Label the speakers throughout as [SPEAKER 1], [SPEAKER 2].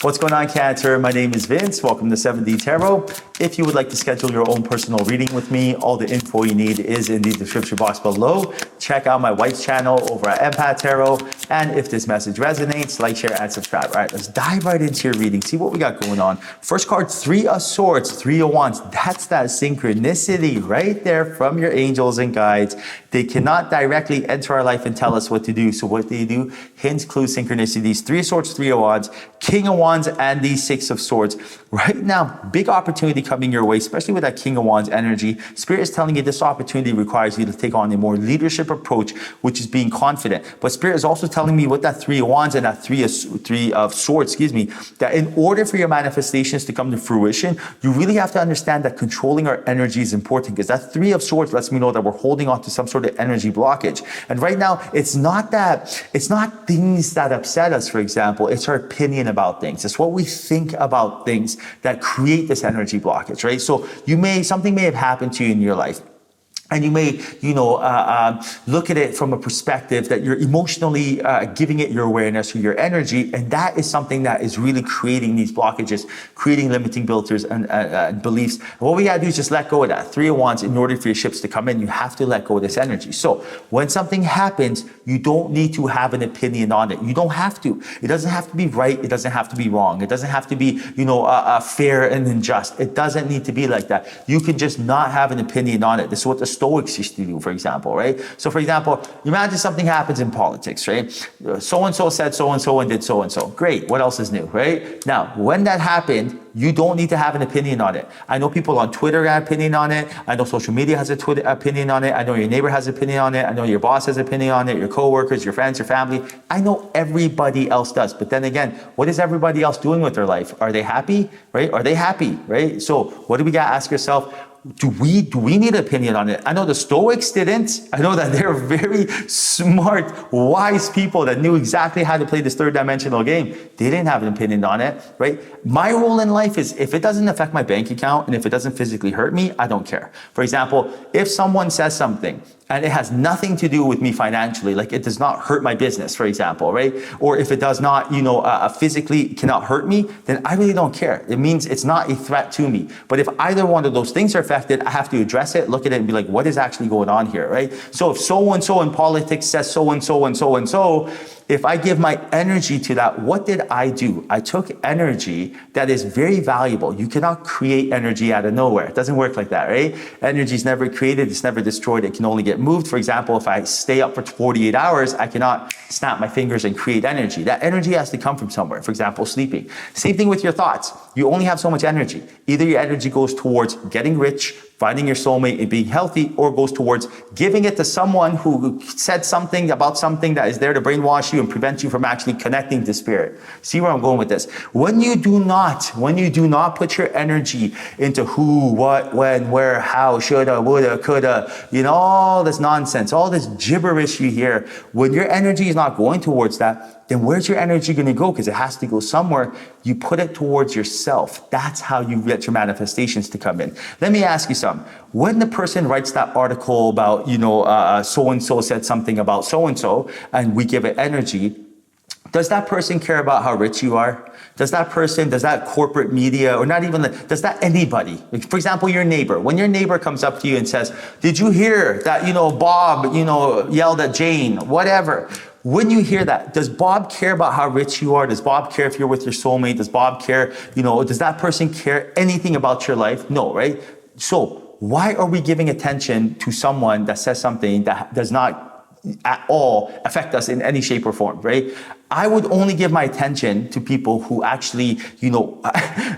[SPEAKER 1] What's going on, Cancer? My name is Vince. Welcome to 7D Tarot. If you would like to schedule your own personal reading with me, all the info you need is in the description box below. Check out my wife's channel over at Empath Tarot. And if this message resonates, like, share, and subscribe. All right, let's dive right into your reading. See what we got going on. First card, Three of Swords, Three of Wands. That's that synchronicity right there from your angels and guides. They cannot directly enter our life and tell us what to do. So what they do, hints, clues, synchronicities. Three of Swords, Three of Wands, King of Wands, and the Six of Swords. Right now, big opportunity coming your way, especially with that King of Wands energy. Spirit is telling you this opportunity requires you to take on a more leadership approach, which is being confident. But Spirit is also telling me with that Three of Wands and that Three of Swords, that in order for your manifestations to come to fruition, you really have to understand that controlling our energy is important, because that Three of Swords lets me know that we're holding on to some sort of energy blockage. And right now, it's not things that upset us, for example. It's our opinion about things. It's what we think about things that create this energy blockage, right? So something may have happened to you in your life. And you may, look at it from a perspective that you're emotionally giving it your awareness or your energy. And that is something that is really creating these blockages, creating limiting filters and beliefs. And what we got to do is just let go of that. Three of Wands, in order for your ships to come in, you have to let go of this energy. So when something happens, you don't need to have an opinion on it. You don't have to. It doesn't have to be right. It doesn't have to be wrong. It doesn't have to be, fair and unjust. It doesn't need to be like that. You can just not have an opinion on it. This is what the Stoics used to do, for example, right? So for example, imagine something happens in politics, right? So-and-so said so-and-so and did so-and-so. Great. What else is new, right? Now, when that happened, you don't need to have an opinion on it. I know people on Twitter have an opinion on it. I know social media has an opinion on it. I know your neighbor has an opinion on it. I know your boss has an opinion on it, your coworkers, your friends, your family. I know everybody else does. But then again, what is everybody else doing with their life? Are they happy, right? Are they happy, right? So what do we got to ask ourselves? Do we need an opinion on it? I know the Stoics didn't. I know that they're very smart, wise people that knew exactly how to play this third dimensional game. They didn't have an opinion on it, right? My role in life is, if it doesn't affect my bank account and if it doesn't physically hurt me, I don't care. For example, if someone says something and it has nothing to do with me financially, like it does not hurt my business, for example, right? Or if it does not, physically cannot hurt me, then I really don't care. It means it's not a threat to me. But if either one of those things are affected, I have to address it, look at it and be like, what is actually going on here, right? So if so-and-so in politics says so-and-so and so-and-so, if I give my energy to that, what did I do? I took energy that is very valuable. You cannot create energy out of nowhere. It doesn't work like that, right? Energy is never created. It's never destroyed. It can only get moved. For example, if I stay up for 48 hours, I cannot snap my fingers and create energy. That energy has to come from somewhere. For example, sleeping. Same thing with your thoughts. You only have so much energy. Either your energy goes towards getting rich, finding your soulmate and being healthy, or goes towards giving it to someone who said something about something that is there to brainwash you and prevent you from actually connecting to spirit. See where I'm going with this? When you do not put your energy into who, what, when, where, how, shoulda, woulda, coulda, all this nonsense, all this gibberish you hear, when your energy is not going towards that, then where's your energy going to go? Because it has to go somewhere. You put it towards yourself. That's how you get your manifestations to come in. Let me ask you something. When the person writes that article about, so-and-so said something about so-and-so, and we give it energy, does that person care about how rich you are? Does that corporate media, or not even, does that anybody? For example, your neighbor. When your neighbor comes up to you and says, did you hear that, Bob, yelled at Jane, whatever. When you hear that, does Bob care about how rich you are? Does Bob care if you're with your soulmate? Does Bob care, does that person care anything about your life? No, right? So why are we giving attention to someone that says something that does not at all affect us in any shape or form, right? I would only give my attention to people who actually,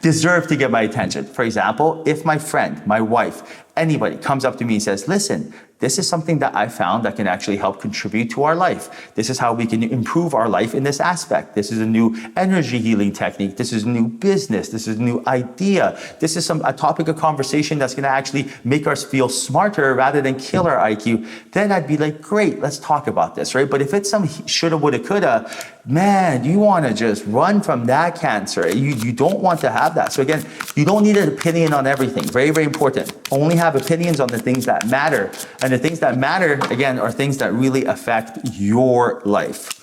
[SPEAKER 1] deserve to get my attention. For example, if my friend, my wife, anybody comes up to me and says, listen, this is something that I found that can actually help contribute to our life. This is how we can improve our life in this aspect. This is a new energy healing technique. This is a new business. This is a new idea. This is a topic of conversation that's going to actually make us feel smarter rather than kill our IQ. Then I'd be like, great, let's talk about this, right? But if it's some shoulda, woulda, coulda, man, you want to just run from that, Cancer. You don't want to have that. So again, you don't need an opinion on everything. Very, very important. Only have opinions on the things that matter. And the things that matter, again, are things that really affect your life.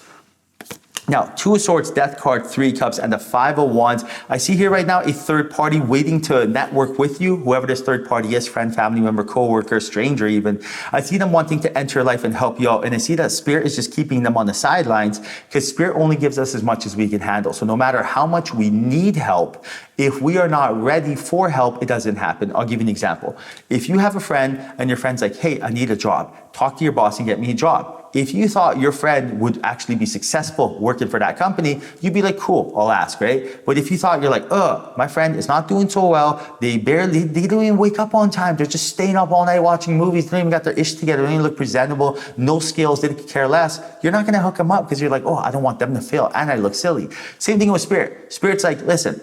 [SPEAKER 1] Now, Two of Swords, Death card, Three of Cups, and the Five of Wands. I see here right now a third party waiting to network with you, whoever this third party is, friend, family member, co-worker, stranger even. I see them wanting to enter your life and help you out. And I see that Spirit is just keeping them on the sidelines because Spirit only gives us as much as we can handle. So no matter how much we need help, if we are not ready for help, it doesn't happen. I'll give you an example. If you have a friend and your friend's like, hey, I need a job. Talk to your boss and get me a job. If you thought your friend would actually be successful working for that company, you'd be like, cool, I'll ask, right? But if you thought you're like, my friend is not doing so well, they don't even wake up on time. They're just staying up all night watching movies. They don't even got their ish together. They don't even look presentable. No skills. They could care less. You're not going to hook them up because you're like, I don't want them to fail. And I look silly. Same thing with Spirit. Spirit's like, listen,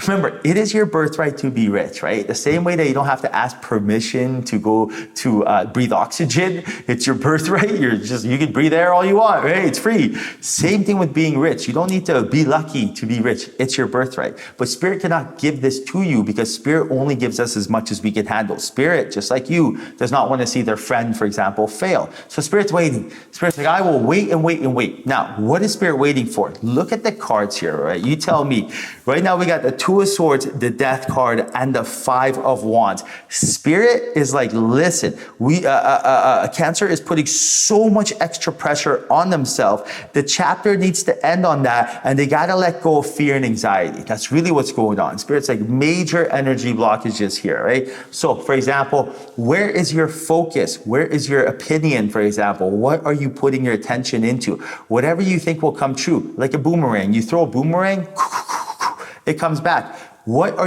[SPEAKER 1] remember, it is your birthright to be rich, right? The same way that you don't have to ask permission to go to breathe oxygen. It's your birthright. You can breathe air all you want, right? It's free. Same thing with being rich. You don't need to be lucky to be rich. It's your birthright. But Spirit cannot give this to you because Spirit only gives us as much as we can handle. Spirit, just like you, does not want to see their friend, for example, fail. So Spirit's waiting. Spirit's like, I will wait and wait and wait. Now, what is Spirit waiting for? Look at the cards here, right? You tell me. Right now, we got the Two of Swords, the Death card, and the Five of Wands. Spirit is like, listen, Cancer is putting so much extra pressure on themselves. The chapter needs to end on that, and they got to let go of fear and anxiety. That's really what's going on. Spirit's like major energy blockages here, right? So, for example, where is your focus? Where is your opinion, for example? What are you putting your attention into? Whatever you think will come true, like a boomerang. You throw a boomerang, it comes back. What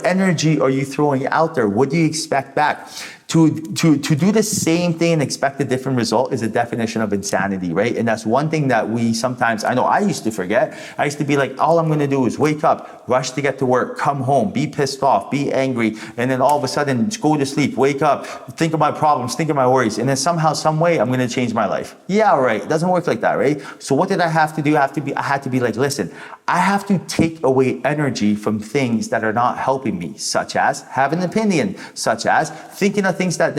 [SPEAKER 1] energy are you throwing out there? What do you expect back? To do the same thing and expect a different result is a definition of insanity, right? And that's one thing that we sometimes, I know I used to forget. I used to be like, all I'm going to do is wake up, rush to get to work, come home, be pissed off, be angry, and then all of a sudden go to sleep, wake up, think of my problems, think of my worries, and then somehow, some way, I'm going to change my life. Yeah, right. It doesn't work like that, right? So what did I have to do? I had to be like, listen, I have to take away energy from things that are not helping me, such as have an opinion, such as thinking of things that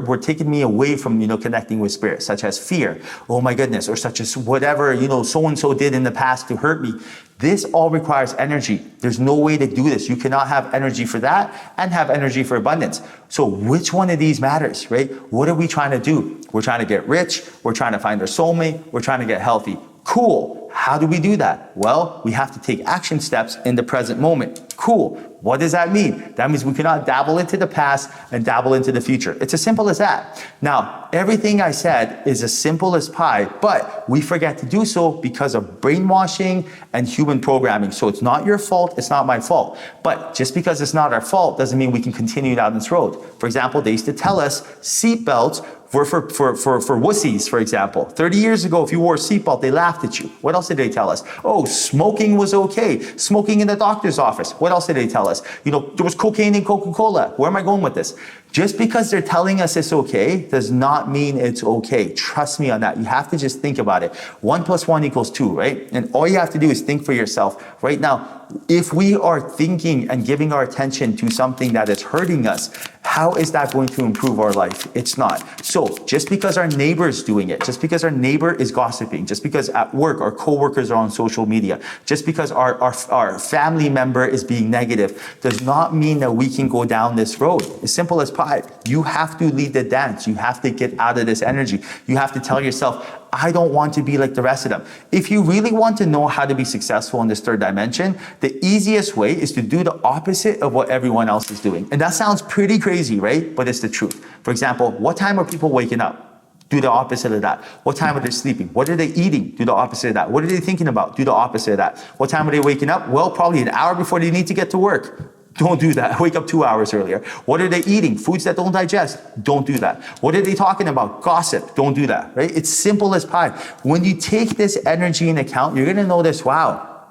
[SPEAKER 1] were taking me away from, connecting with Spirit, such as fear, oh my goodness, or such as whatever, so-and-so did in the past to hurt me. This all requires energy. There's no way to do this. You cannot have energy for that and have energy for abundance. So which one of these matters, right? What are we trying to do? We're trying to get rich. We're trying to find our soulmate. We're trying to get healthy. Cool. How do we do that? Well, we have to take action steps in the present moment. Cool. What does that mean? That means we cannot dabble into the past and dabble into the future. It's as simple as that. Now, everything I said is as simple as pie, but we forget to do so because of brainwashing and human programming. So it's not your fault. It's not my fault. But just because it's not our fault doesn't mean we can continue down this road. For example, they used to tell us seatbelts were for wussies, for example. 30 years ago, if you wore a seatbelt, they laughed at you. What else did they tell us? Oh, smoking was okay. Smoking in the doctor's office. What else did they tell us? There was cocaine in Coca-Cola. Where am I going with this? Just because they're telling us it's okay does not mean it's okay. Trust me on that. You have to just think about it. 1 + 1 = 2, right? And all you have to do is think for yourself. Right now, if we are thinking and giving our attention to something that is hurting us, how is that going to improve our life? It's not. So just because our neighbor is doing it, just because our neighbor is gossiping, just because at work our coworkers are on social media, just because our family member is being negative, does not mean that we can go down this road. As simple as pie. You have to lead the dance. You have to get out of this energy. You have to tell yourself, I don't want to be like the rest of them. If you really want to know how to be successful in this third dimension, the easiest way is to do the opposite of what everyone else is doing. And that sounds pretty crazy, right? But it's the truth. For example, what time are people waking up? Do the opposite of that. What time are they sleeping? What are they eating? Do the opposite of that. What are they thinking about? Do the opposite of that. What time are they waking up? Well, probably an hour before they need to get to work. Don't do that. Wake up 2 hours earlier. What are they eating? Foods that don't digest. Don't do that. What are they talking about? Gossip. Don't do that, right? It's simple as pie. When you take this energy in account, you're going to notice, wow,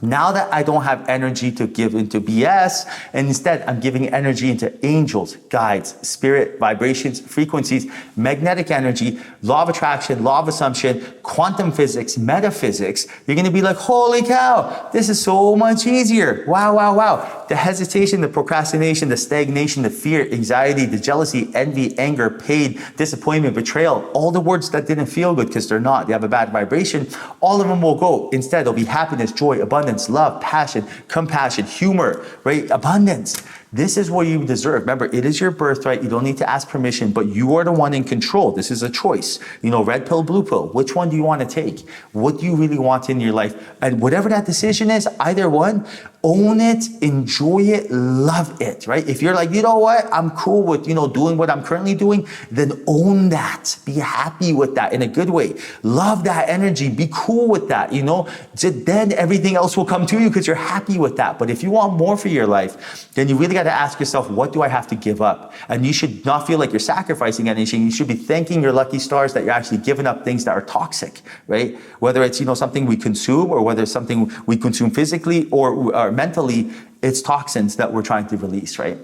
[SPEAKER 1] Now that I don't have energy to give into BS, and instead I'm giving energy into angels, guides, spirit, vibrations, frequencies, magnetic energy, law of attraction, law of assumption, quantum physics, metaphysics, you're gonna be like, holy cow, this is so much easier. Wow, wow, wow. The hesitation, the procrastination, the stagnation, the fear, anxiety, the jealousy, envy, anger, pain, disappointment, betrayal, all the words that didn't feel good because they're not, they have a bad vibration, all of them will go. Instead, there'll be happiness, joy, abundance, love, passion, compassion, humor, right? Abundance. This is what you deserve. Remember, it is your birthright. You don't need to ask permission, but you are the one in control. This is a choice. Red pill, blue pill. Which one do you want to take? What do you really want in your life? And whatever that decision is, either one, own it, enjoy it, love it, right? If you're like, you know what, I'm cool with, doing what I'm currently doing, then own that. Be happy with that in a good way. Love that energy. Be cool with that, Then everything else will come to you because you're happy with that. But if you want more for your life, then you really got to ask yourself, what do I have to give up? And you should not feel like you're sacrificing anything. You should be thanking your lucky stars that you're actually giving up things that are toxic, right? Whether it's, something we consume or whether it's something we consume physically or mentally, it's toxins that we're trying to release, right?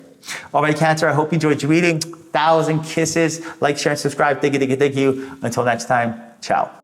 [SPEAKER 1] All right, Cancer, I hope you enjoyed your reading. 1,000 kisses. Like, share, and subscribe. Thank you, thank you, thank you. Until next time, ciao.